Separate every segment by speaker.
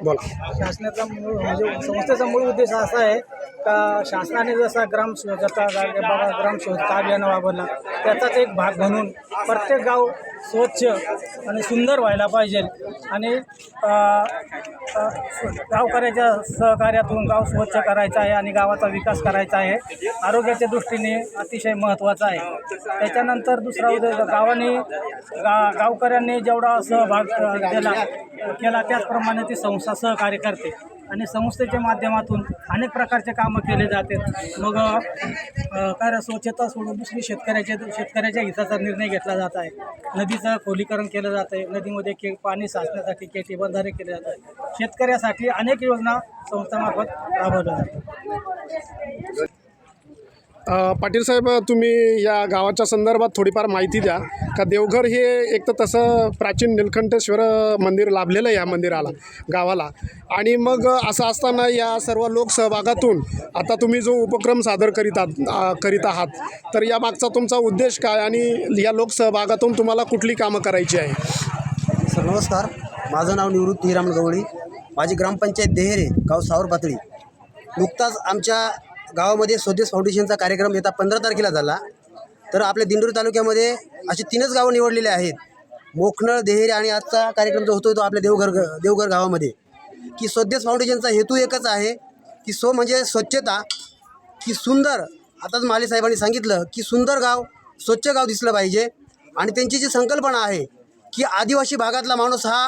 Speaker 1: बोला.
Speaker 2: शासनाचा मूळ म्हणजे संस्थेचा मूळ उद्देश असा आहे का शासनाने जसा ग्राम स्वच्छता बघा ग्राम स्वच्छता अभियान राबवला त्याचाच एक भाग म्हणून प्रत्येक गाव स्वच्छ आणि सुंदर व्हायला पाहिजे आणि गावकऱ्याच्या सहकार्यातून गाव स्वच्छ करायचं आहे आणि गावाचा विकास करायचा आहे. आरोग्याच्या दृष्टीने अतिशय महत्त्वाचा आहे. त्याच्यानंतर दुसरा उद्देश गावाने गावकऱ्यांनी जेवढा सहभाग केला त्याचप्रमाणे ती संस्था सहकार्य करते आणि संस्थेच्या माध्यमातून अनेक प्रकारचे कामं केले जाते. मग काय स्वच्छता सोडून दुसरी शेतकऱ्याच्या हिताचा निर्णय घेतला जात आहे. नदीचं खोलीकरण केलं जात आहे. नदीमध्ये पाणी साचण्यासाठी केटी बंधारे केले जात आहे. शेतकऱ्यासाठी अनेक योजना संस्थामार्फत राबवल्या जातात.
Speaker 1: पाटील साहेब, तुम्ही या गावाच्या संदर्भात थोडीफार माहिती द्या का देवघर हे एक तर तसं प्राचीन निलकंठेश्वर मंदिर लाभलेलं आहे या मंदिराला गावाला, आणि मग असं असताना या सर्व लोकसहभागातून आता तुम्ही जो उपक्रम सादर करीत आहात तर या मागचा तुमचा उद्देश काय आणि या लोकसहभागातून तुम्हाला कुठली कामं करायची आहे?
Speaker 3: सर नमस्कार, माझं नाव निवृत्ती हिरामण गवळी, माझी ग्रामपंचायत देहेरे, गाव सावर पातळी. नुकताच आमच्या गावामध्ये स्वदेश फाउंडेशनचा कार्यक्रम येता 15 तारखेला झाला. तर आपल्या दिंडोरी तालुक्यामध्ये अशी 3च गावं निवडलेली आहेत, मोखनळ, देहेरे आणि आजचा कार्यक्रम जो होतो तो आपल्या देवघर गावामध्ये. की स्वदेश फाउंडेशनचा हेतू एकच आहे की म्हणजे स्वच्छता, की सुंदर, आताच माले साहेबांनी सांगितलं की सुंदर गाव, स्वच्छ गाव दिसलं पाहिजे. आणि त्यांची जी संकल्पना आहे की आदिवासी भागातला माणूस हा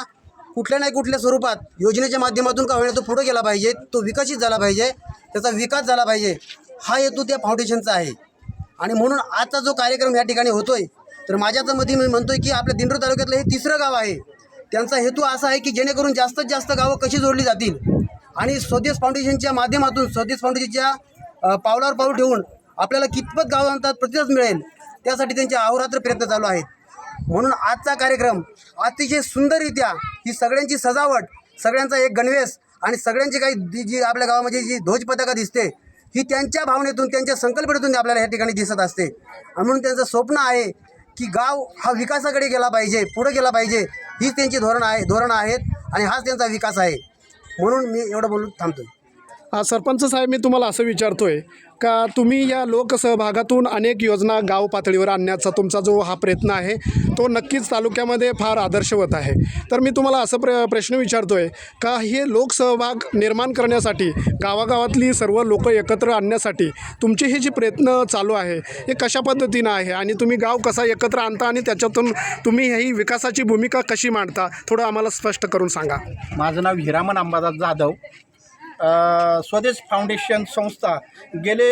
Speaker 3: कुठल्या नाही कुठल्या स्वरूपात योजनेच्या माध्यमातून का होईना तो पुढे गेला पाहिजे, तो विकसित झाला पाहिजे, त्याचा विकास झाला पाहिजे, हा हेतू त्या फाउंडेशनचा आहे. आणि म्हणून आजचा जो कार्यक्रम या ठिकाणी होतोय तर माझ्याच मध्ये मी म्हणतोय की आपल्या दिंडोरी तालुक्यातलं हे 3रं गाव आहे. त्यांचा हेतू असा आहे की जेणेकरून जास्तीत जास्त गावं कशी जोडली जातील आणि स्वदेश फाउंडेशनच्या माध्यमातून स्वदेश फाउंडेशनच्या पावलावर पाऊल ठेवून आपल्याला कितपत गावांत प्रतिसाद मिळेल त्यासाठी त्यांचे अहोरात्र प्रयत्न चालू आहेत. म्हणून आजचा कार्यक्रम अतिशय सुंदररित्या ही सगळ्यांची सजावट, सगळ्यांचा एक गणवेश आणि सगळ्यांची काही जी आपल्या गावामध्ये जी ध्वजपताका दिसते ही त्यांच्या भावनेतून, त्यांच्या संकल्पनेतून आपल्याला या ठिकाणी दिसत असते. आणि म्हणून त्यांचं स्वप्न आहे की गाव हा विकासाकडे गेला पाहिजे, पुढे गेला पाहिजे, हीच त्यांची धोरणं आहेत आणि हाच त्यांचा विकास आहे. म्हणून मी एवढं बोलून थांबतोय.
Speaker 1: सरपंच साहेब, मी तुम्हाला असं विचारतोय का तुम्ही या लोकसहभागातून अनेक योजना गाव पातळीवर आणण्याचा तुमचा जो हा प्रयत्न आहे तो नक्कीच तालुक्यामध्ये फार आदर्शवत आहे. तर मी तुम्हाला असं प्रश्न विचारतोय का हे लोकसहभाग निर्माण करण्यासाठी, गावागावातली सर्व लोक एकत्र आणण्यासाठी तुमचे हे जे प्रयत्न चालू आहे हे कशा पद्धतीनं आहे आणि तुम्ही गाव कसा एकत्र आणता आणि त्याच्यातून तुम्ही ही विकासाची भूमिका कशी मांडता, थोडं आम्हाला स्पष्ट करून सांगा.
Speaker 4: माझं नाव हिरामण अंबादास जाधव. स्वदेश फाउंडेशन संस्था गेले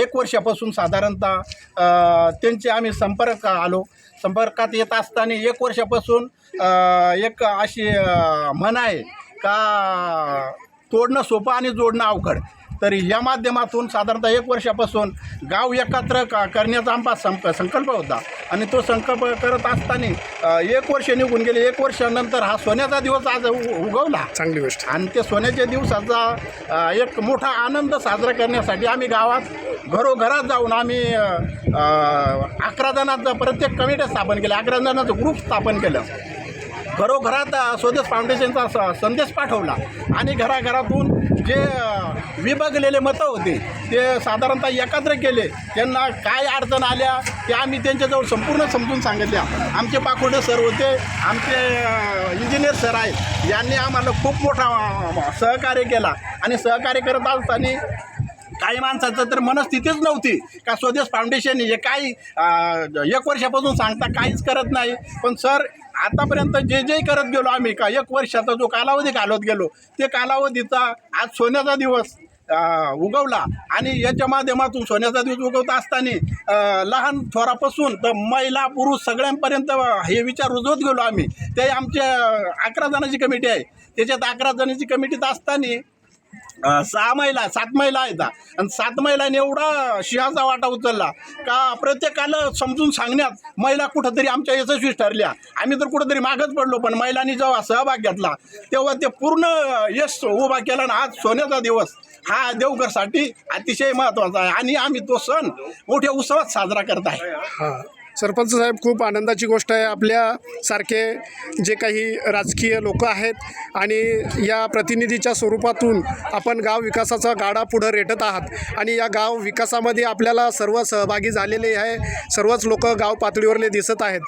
Speaker 4: 1 वर्षापासून साधारणतः त्यांचे आम्ही संपर्कात येत असताना 1 वर्षापासून एक अशी म्हण आहे का तोडणं सोपं आणि जोडणं अवघड. तर या माध्यमातून साधारणतः 1 वर्षापासून गाव एकत्र करण्याचा आमचा संकल्प होता आणि तो संकल्प करत असताना 1 वर्ष निघून गेले. 1 वर्षानंतर हा सोन्याचा दिवस आज उगवला.
Speaker 1: चांगली गोष्ट.
Speaker 4: आणि ते सोन्याच्या दिवसाचा एक मोठा आनंद साजरा करण्यासाठी आम्ही गावात घरोघरात जाऊन आम्ही 11 जणांचं प्रत्येक कमिटी स्थापन केलं, 11 जणांचं ग्रुप स्थापन केलं. घरोघरात स्वदेश फाउंडेशनचा संदेश पाठवला आणि घराघरातून जे विभागलेले मतं होते ते साधारणतः एकत्र केले. त्यांना काय अडचण आल्या ते आम्ही त्यांच्याजवळ संपूर्ण समजून सांगितल्या. आमचे पाखोडे सर होते, आमचे इंजिनियर सर आहेत, यांनी आम्हाला खूप मोठा सहकार्य केला. आणि सहकार्य करत असताना काही माणसाचं तर मनस्थितीच नव्हती का स्वदेश फाउंडेशन हे काही 1 वर्षापासून सांगता काहीच करत नाही. पण सर आतापर्यंत जे करत गेलो आम्ही का 1 वर्षाचा जो कालावधी घालवत गेलो ते कालावधीचा आज सोन्याचा दिवस उगवला. आणि याच्या माध्यमातून सोन्याचा दिवस उगवत असताना लहान थोरापासून तर महिला पुरुष सगळ्यांपर्यंत हे विचार रुजवत गेलो आम्ही. ते आमच्या 11 जणांची कमिटी आहे, त्याच्यात 11 जणांची कमिटीत असताना 7 महिला आहेत आणि 7 महिलांनी एवढा सिंहाचा वाटा उचलला का प्रत्येकाला समजून सांगण्यात महिला कुठंतरी आमच्या यशस्वी ठरल्या. आम्ही तर कुठंतरी मागच पडलो, पण महिलांनी जेव्हा सहभाग घेतला तेव्हा ते पूर्ण यश उभा केला. आणि आज सोन्याचा दिवस हा देवघरसाठी अतिशय महत्त्वाचा आहे आणि आम्ही तो सण मोठ्या उत्सवात साजरा करत आहे.
Speaker 1: सरपंच साहेब, खूप आनंदाची गोष्ट आहे. आपल्यासारखे जे काही राजकीय लोक आहेत आणि या प्रतिनिधीच्या स्वरूपातून आपण गाव विकासाचा गाडा पुढं रेटत आहात आणि या गाव विकासामध्ये आपल्याला सर्व सहभागी झालेले आहे. सर्वच लोक गाव पातळीवरले दिसत आहेत.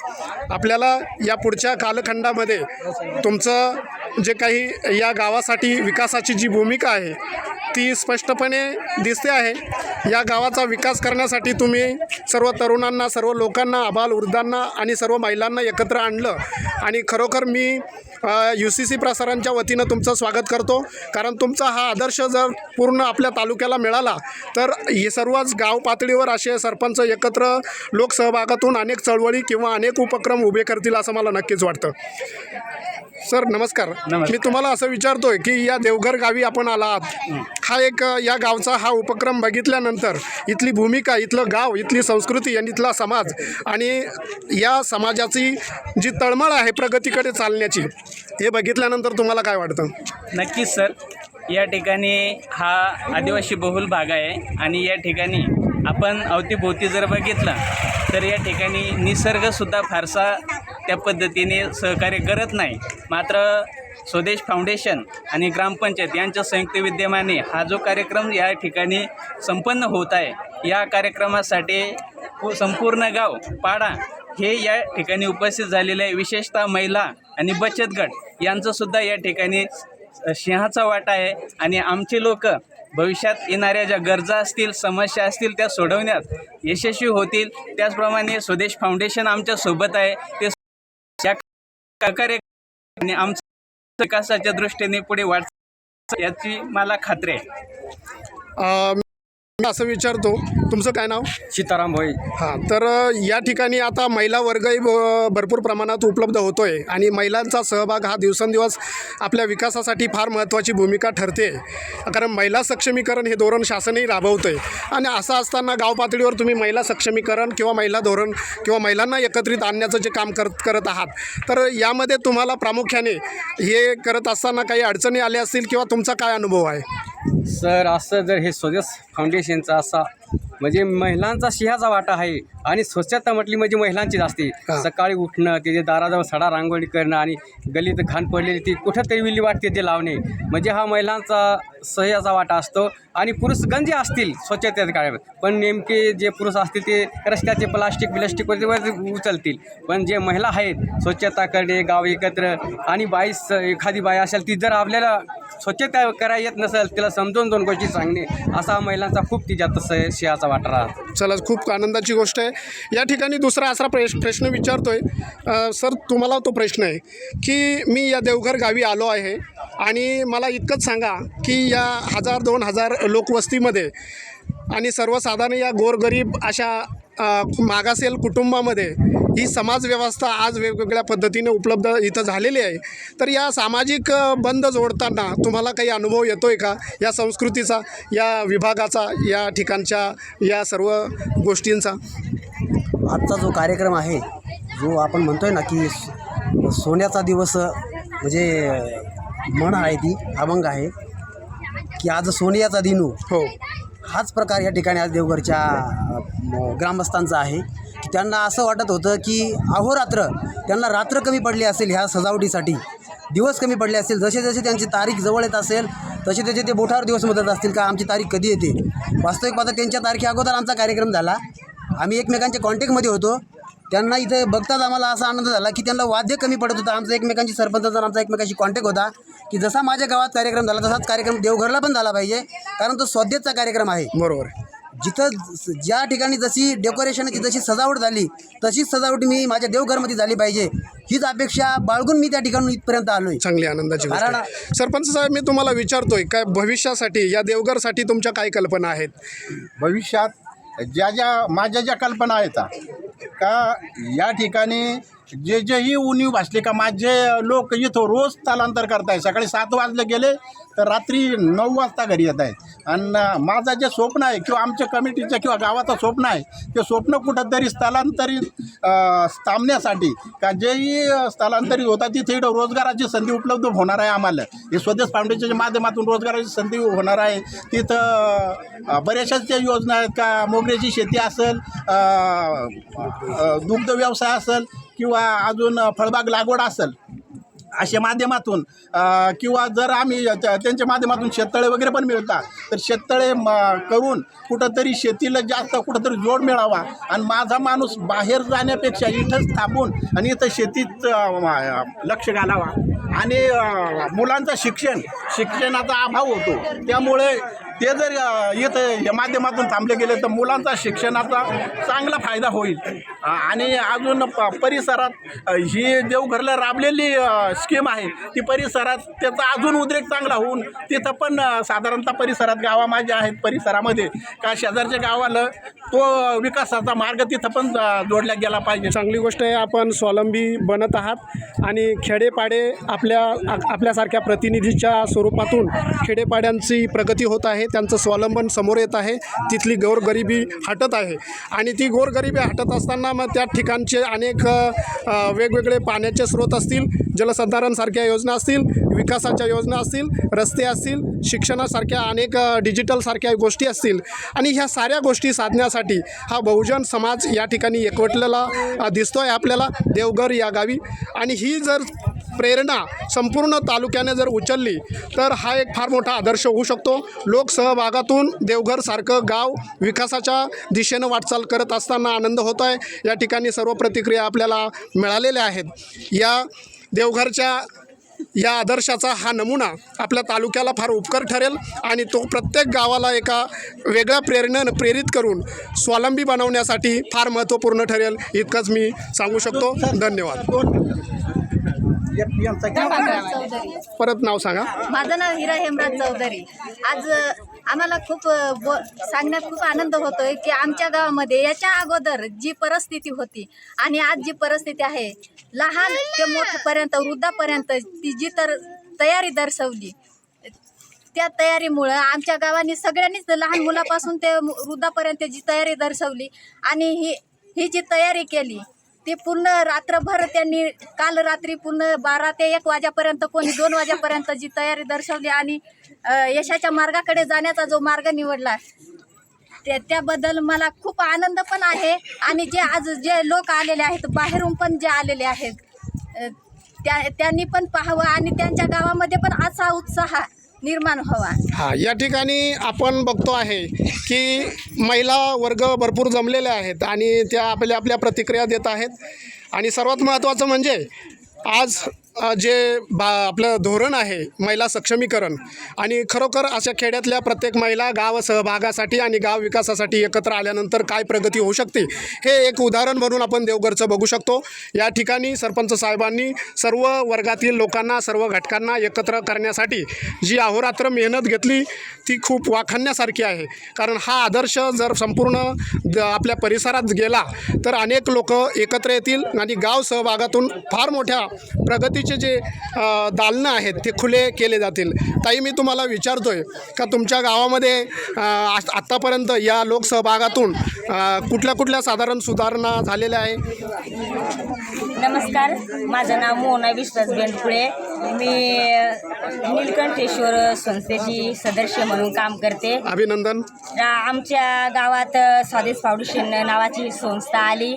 Speaker 1: आपल्याला या पुढच्या कालखंडामध्ये तुमचं जे काही या गावासाठी विकासाची जी भूमिका आहे ती स्पष्टपणे दिसते आहे. या गावाचा विकास करण्यासाठी तुम्ही सर्व तरुणांना, सर्व लोकांना, आबालवृद्धांना आणि सर्व महिलांना एकत्र आणलं आणि खरोखर मी UCC प्रसारणच्या वतीनं तुमचं स्वागत करतो. कारण तुमचा हा आदर्श जर पूर्ण आपल्या तालुक्याला मिळाला तर हे सर्वच गाव पातळीवर असे सरपंच एकत्र लोकसहभागातून अनेक चळवळी किंवा अनेक उपक्रम उभे करतील असं मला नक्कीच वाटतं. सर नमस्कार. मी तुम्हाला असं विचारतोय की या देवघर गावी आपण आला आहात. हा एक या गावचा हा उपक्रम बघितल्यानंतर इथली भूमिका, इथलं गाव, इथली संस्कृती आणि इथला समाज आणि या समाजाची जी तळमळ आहे प्रगतीकडे चालण्याची, हे बघितल्यानंतर तुम्हाला काय वाटतं?
Speaker 5: नक्कीच सर, या ठिकाणी हा आदिवासी बहुल भाग आहे आणि या ठिकाणी आपण अवतीभोवती जर बघितलं तर या ठिकाणी निसर्गसुद्धा फारसा त्या पद्धतीने सहकार्य करत नाही. मात्र स्वदेश फाउंडेशन आणि ग्रामपंचायत यांच्या संयुक्त विद्यमाने हा जो कार्यक्रम या ठिकाणी संपन्न होत आहे, या कार्यक्रमासाठी संपूर्ण गाव पाडा हे या ठिकाणी उपस्थित झालेले आहे. विशेषतः महिला आणि बचत गट यांचंसुद्धा या ठिकाणी सिंहाचा वाटा आहे आणि आमचे लोक भविष्यात येणाऱ्या ज्या गरजा असतील, समस्या असतील त्या सोडवण्यात यशस्वी होतील. त्याचप्रमाणे स्वदेश फाउंडेशन आमच्यासोबत आहे. ते या कार्य आणि आमच्या विकासाच्या दृष्टीने पुढे वाटचाल याची मला खात्री आहे.
Speaker 1: मी असं विचारतो, तुमचं काय नाव?
Speaker 6: सीताराम भाई.
Speaker 1: हां, तर या ठिकाणी आता महिला वर्गही भरपूर प्रमाणात उपलब्ध होतो आहे आणि महिलांचा सहभाग हा दिवसेंदिवस आपल्या विकासासाठी फार महत्त्वाची भूमिका ठरते. कारण महिला सक्षमीकरण हे धोरण शासनही राबवतं आहे आणि असं असताना गाव पातळीवर तुम्ही महिला सक्षमीकरण किंवा महिला धोरण किंवा महिलांना एकत्रित आणण्याचं जे काम करत आहात, तर यामध्ये तुम्हाला प्रामुख्याने हे करत असताना काही अडचणी आल्या असतील किंवा तुमचा काय अनुभव आहे?
Speaker 6: सर, असं जर हे स्वदेश फाउंडेशनचा असा म्हणजे महिलांचा सिंहाचा वाटा आहे आणि स्वच्छता म्हटली म्हणजे महिलांचीच असते. सकाळी उठणं, त्याचे दाराजवळ सडा रांगोळी करणं आणि गलीत घाण पडलेली ती कुठंतरी विल्ली वाटते ते लावणे, म्हणजे हा महिलांचा सह्याचा वाटा असतो. आणि पुरुष गंजे असतील स्वच्छतेच्या काळात, पण नेमके जे पुरुष असतील ते रस्त्याचे प्लास्टिकवर उचलतील, पण जे महिला आहेत स्वच्छता करणे, गाव एकत्र आणि एखादी बाई असेल ती जर आपल्याला स्वच्छता करायला येत नसेल तिला समजून 2 गोष्टी सांगणे, असा महिलांचा खूप तिच्यात सिंहाचा वाटा राहतो.
Speaker 1: चला, खूप आनंदाची गोष्ट आहे. या ठिकाणी दुसरा असा प्रश्न विचारतोय. सर, तुम्हाला तो प्रश्न आहे की मी या देवघर गावी आलो आहे आणि मला इतकंच सांगा की या 1000-2000 लोकवस्तीमध्ये आणि सर्वसाधारण या गोरगरीब अशा मागासेल कुटुंबामध्ये ही समाजव्यवस्था आज वेगवेगळ्या पद्धतीने उपलब्ध इथं झालेली आहे. तर या सामाजिक बंध जोडताना तुम्हाला काही अनुभव येतो आहे का या संस्कृतीचा, या विभागाचा, या ठिकाणच्या या सर्व गोष्टींचा?
Speaker 3: आजचा जो कार्यक्रम आहे, जो आपण म्हणतोय ना की सोन्याचा दिवस, म्हणजे म्हण आहे ती अभंग आहे की आज सोन्याचा दिनू.
Speaker 1: हो,
Speaker 3: हाच प्रकार या ठिकाणी आज देवघरच्या ग्रामस्थांचा आहे की त्यांना असं वाटत होतं की अहोरात्र त्यांना रात्र कमी पडली असेल ह्या सजावटीसाठी, दिवस कमी पडले असतील. जसे जसे त्यांची तारीख जवळ येत असेल तसे तसे ते बोटावर दिवस मोजत असतील का आमची तारीख कधी येते. वास्तविक पाहता त्यांच्या तारखे अगोदर आमचा कार्यक्रम झाला. आम्ही एकमेकांच्या कॉन्टॅक्टमध्ये होतो. त्यांना इथे बघताच आम्हाला असा आनंद झाला की त्यांना वाद्य कमी पडत होतं. आमचा एकमेकांची सरपंचाचा आमचा एकमेकांशी कॉन्टॅक्ट होता की जसा माझ्या गावात कार्यक्रम झाला तसाच कार्यक्रम देवघरला पण झाला पाहिजे, कारण तो स्वदेशचा कार्यक्रम आहे.
Speaker 1: बरोबर.
Speaker 3: जिथं ज्या ठिकाणी जशी डेकोरेशनची जशी सजावट झाली तशीच सजावट मी माझ्या देवघरमध्ये झाली पाहिजे, हीच अपेक्षा बाळगून मी त्या ठिकाणी इथपर्यंत आलो आहे.
Speaker 1: चांगली आनंदाची गोष्ट आहे. सरपंच साहेब, मी तुम्हाला विचारतोय काय भविष्यासाठी या देवघरसाठी तुमच्या काय कल्पना आहेत?
Speaker 4: भविष्यात माझ्या ज्या कल्पना आहेत का या ठिकाणी जेही उणीव भासली का माझे लोक इथं रोज स्थलांतर करताय. सकाळी 7 वाजले गेले तर रात्री 9 वाजता घरी येत आहेत. आणि माझं जे स्वप्न आहे किंवा आमच्या कमिटीचं किंवा गावाचं स्वप्न आहे ते स्वप्न कुठंतरी स्थलांतरित थांबण्यासाठी का जेही स्थलांतरित होतात तिथे इथं रोजगाराची संधी उपलब्ध होणार आहे. आम्हाला हे स्वदेश फाउंडेशनच्या माध्यमातून रोजगाराची संधी होणार आहे. तिथं बऱ्याचशाच त्या योजना आहेत का मोगऱ्याची शेती असेल, दुग्ध व्यवसाय असेल किंवा अजून फळबाग लागवड असेल अशा माध्यमातून किंवा जर आम्ही त्यांच्या माध्यमातून शेततळे वगैरे पण मिळतात तर शेततळे करून कुठंतरी शेतीला जास्त कुठंतरी जोड मिळावा आणि माझा माणूस बाहेर जाण्यापेक्षा इथंच थांबून आणि इथं शेतीत लक्ष घालावा. आणि मुलांचा शिक्षणाचा अभाव होतो त्यामुळे ते जर इथं या माध्यमातून थांबले गेले तर मुलांचा शिक्षणाचा चांगला फायदा होईल. आणि अजून परिसरात ही देवघरला राबलेली स्कीम आहे ती परिसरात त्याचा अजून उद्रेक चांगला होऊन तिथं पण साधारणतः परिसरात गावा माझ्या आहेत परिसरामध्ये का शेजारच्या गावाला तो विकासाचा मार्ग तिथं पण जोडला गेला पाहिजे.
Speaker 1: चांगली गोष्ट आहे. आपण स्वावलंबी बनत आहात आणि खेडेपाडे आपल्यासारख्या प्रतिनिधीच्या स्वरूपातून खेडेपाड्यांची प्रगती होत आहे. त्यांचं स्वावलंबन समोर येत आहे. तिथली गोरगरिबी हटत आहे आणि ती गोरगरिबी हटत असताना मग त्या ठिकाणचे अनेक वेगवेगळे पाण्याचे स्रोत असतील, जलसंधारणसारख्या योजना असतील, विकासाच्या योजना असतील, रस्ते असतील, शिक्षणासारख्या अनेक डिजिटलसारख्या गोष्टी असतील आणि ह्या साऱ्या गोष्टी साधण्यासाठी हा बहुजन समाज या ठिकाणी एकवटलेला दिसतो आहे आपल्याला देवघर या गावी. आणि ही जर प्रेरणा संपूर्ण तालुक्याने जर उचलली तर हा एक फार मोठा आदर्श होऊ शकतो. लोकसहभागातून देवघरसारखं गाव विकासाच्या दिशेनं वाटचाल करत असताना आनंद होतो आहे. या ठिकाणी सर्व प्रतिक्रिया आपल्याला मिळालेल्या आहेत. या देवघरच्या या आदर्शाचा हा नमुना आपल्या तालुक्याला फार उपकार ठरेल आणि तो प्रत्येक गावाला एका वेगळ्या प्रेरणेनं प्रेरित करून स्वावलंबी बनवण्यासाठी फार महत्त्वपूर्ण ठरेल इतकंच मी सांगू शकतो. धन्यवाद. परत नाव सांगा.
Speaker 7: माझं नाव हिरा हेमराज चौधरी. आज आम्हाला खूप सांगण्यात खूप आनंद होतोय की आमच्या गावामध्ये याच्या अगोदर जी परिस्थिती होती आणि आज जी परिस्थिती आहे लहान ते मोठ्यापर्यंत वृद्धापर्यंत ती जी तयारी दर्शवली त्या तयारीमुळं आमच्या गावाने सगळ्यांनीच लहान मुलापासून ते वृद्धापर्यंत जी तयारी दर्शवली आणि ही जी तयारी केली ती पूर्ण रात्रभर त्यांनी काल रात्री पूर्ण 12 ते 1 वाजेपर्यंत कोणी 2 वाजेपर्यंत जी तयारी दर्शवली आणि यशाच्या मार्गाकडे जाण्याचा जो मार्ग निवडला त्याबद्दल मला खूप आनंद पण आहे. आणि जे आज जे लोक आलेले आहेत बाहेरून पण जे आलेले आहेत त्यांनी पण पाहावं आणि त्यांच्या गावामध्ये पण असा उत्साह निर्माण व्हावा.
Speaker 1: हां, या ठिकाणी आपण बघतो आहे की महिला वर्ग भरपूर जमलेले आहेत आणि त्या आपल्या प्रतिक्रिया देत आहेत. आणि सर्वात महत्त्वाचं म्हणजे आज जे आपलं धोरण आहे महिला सक्षमीकरण आणि खरोखर अशा खेड्यातल्या प्रत्येक महिला गाव सहभागासाठी आणि गाव विकासासाठी एकत्र आल्यानंतर काय प्रगती होऊ शकते हे एक उदाहरण म्हणून आपण देवघरचं बघू शकतो. या ठिकाणी सरपंच साहेबांनी सर्व वर्गातील लोकांना सर्व घटकांना एकत्र करण्यासाठी जी अहोरात्र मेहनत घेतली ती खूप वाखाणण्यासारखी आहे. कारण हा आदर्श जर संपूर्ण आपल्या परिसरात गेला तर अनेक लोक एकत्र येतील आणि गाव सहभागातून फार मोठ्या प्रगतीचे जे दालनं आहेत ते खुले केले जातील. ताई, मी तुम्हाला विचारतोय का तुमच्या गावामध्ये आत्तापर्यंत या लोकसहभागातून कुठल्या साधारण सुधारणा झालेल्या आहे?
Speaker 8: नमस्कार, माझं नाव मोना विश्वास बेंडकुळे. मी नीलकंठेश्वर संस्थेची सदस्य म्हणून काम करते.
Speaker 1: अभिनंदन.
Speaker 8: आमच्या गावात स्वदेश फाउंडेशन नावाची संस्था आली.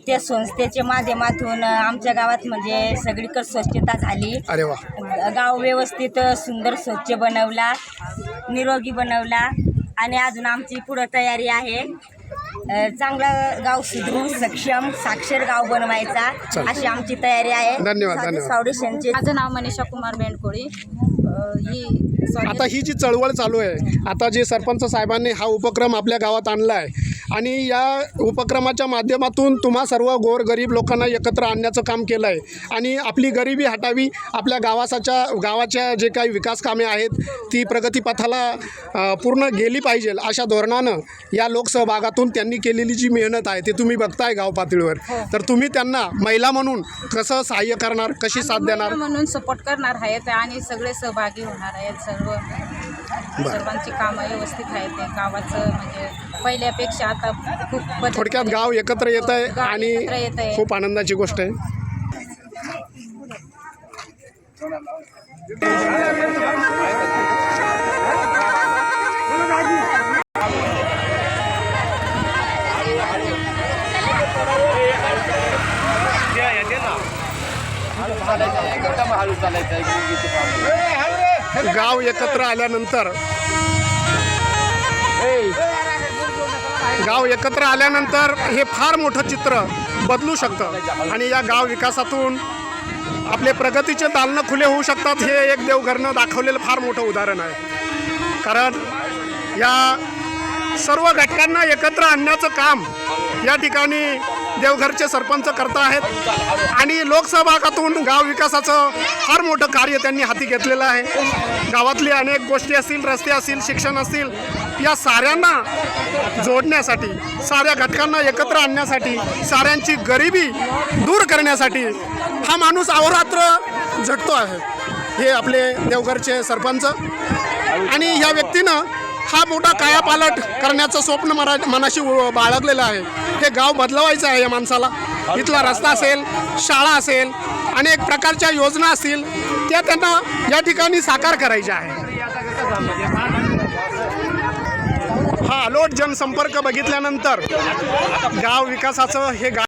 Speaker 8: त्या संस्थेच्या माध्यमातून आमच्या गावात म्हणजे सगळीकडे स्वच्छता झाली.
Speaker 1: अरे वा.
Speaker 8: गाव व्यवस्थित सुंदर स्वच्छ बनवला, निरोगी बनवला आणि अजून आमची पुढं तयारी आहे चांगलं गाव सुदृढ सक्षम साक्षर गाव बनवायचा अशी आमची तयारी आहे.
Speaker 1: धन्यवाद.
Speaker 8: फाउंडेशनचे.
Speaker 7: माझं नाव मनीषा कुमार बेंडकोळी.
Speaker 1: आता ही जी चळवळ चालू आहे, आता जे सरपंच साहेबांनी हा उपक्रम आपल्या गावात आणला आहे आणि या उपक्रमाच्या माध्यमातून तुम्हा सर्व गोरगरीब लोकांना एकत्र आणण्याचं काम केलं आहे आणि आपली गरिबी हटावी, आपल्या गावाच्या जे काही विकास कामे आहेत ती प्रगतीपथाला पूर्ण गेली पाहिजे अशा धोरणानं या लोकसहभागातून त्यांनी केलेली जी मेहनत आहे ते तुम्ही बघताय गाव पातळीवर. तर तुम्ही त्यांना महिला म्हणून कसं सहाय्य करणार, कशी साथ देणार?
Speaker 9: म्हणून सपोर्ट करणार आहेत आणि सगळे सहभागी होणार आहेत. सर्वांची कामं व्यवस्थित आहेत. ते गावाचं म्हणजे पहिल्यापेक्षा आता खूप
Speaker 1: थोडक्यात गाव एकत्र येत आहे
Speaker 9: एकत्र
Speaker 1: आणि
Speaker 9: येतंय.
Speaker 1: खूप आनंदाची गोष्ट आहे. गाव एकत्र आल्यानंतर हे फार मोठं चित्र बदलू शकतं आणि या गाव विकासातून आपले प्रगतीचे दालनं खुले होऊ शकतात. हे एक देवघरनं दाखवलेलं फार मोठं उदाहरण आहे. कारण या सर्व घटकांना एकत्र आणण्याचं काम या ठिकाणी देवघरचे सरपंच करत आहेत आणि लोकसहभागातून गाव विकासाचं फार मोठं कार्य त्यांनी हाती घेतलेलं आहे. गावातली अनेक गोष्टी असतील, रस्ते असतील, शिक्षण असतील, या साऱ्यांना जोडण्यासाठी, साऱ्या घटकांना एकत्र आणण्यासाठी, साऱ्यांची गरिबी दूर करण्यासाठी हा माणूस अहोरात्र झटतो आहे. हे आपले देवघरचे सरपंच आणि ह्या व्यक्तीनं हा मोठा कायापालट करण्याचं स्वप्न मनाशी बाळगलेलं आहे. हे गाव बदलवायचं आहे या माणसाला. इथला रस्ता असेल, शाळा असेल, अनेक प्रकारच्या योजना असतील त्या त्यांना या ठिकाणी साकार करायच्या आहे. हा अलोट जनसंपर्क बघितल्यानंतर गाव विकासाचं हे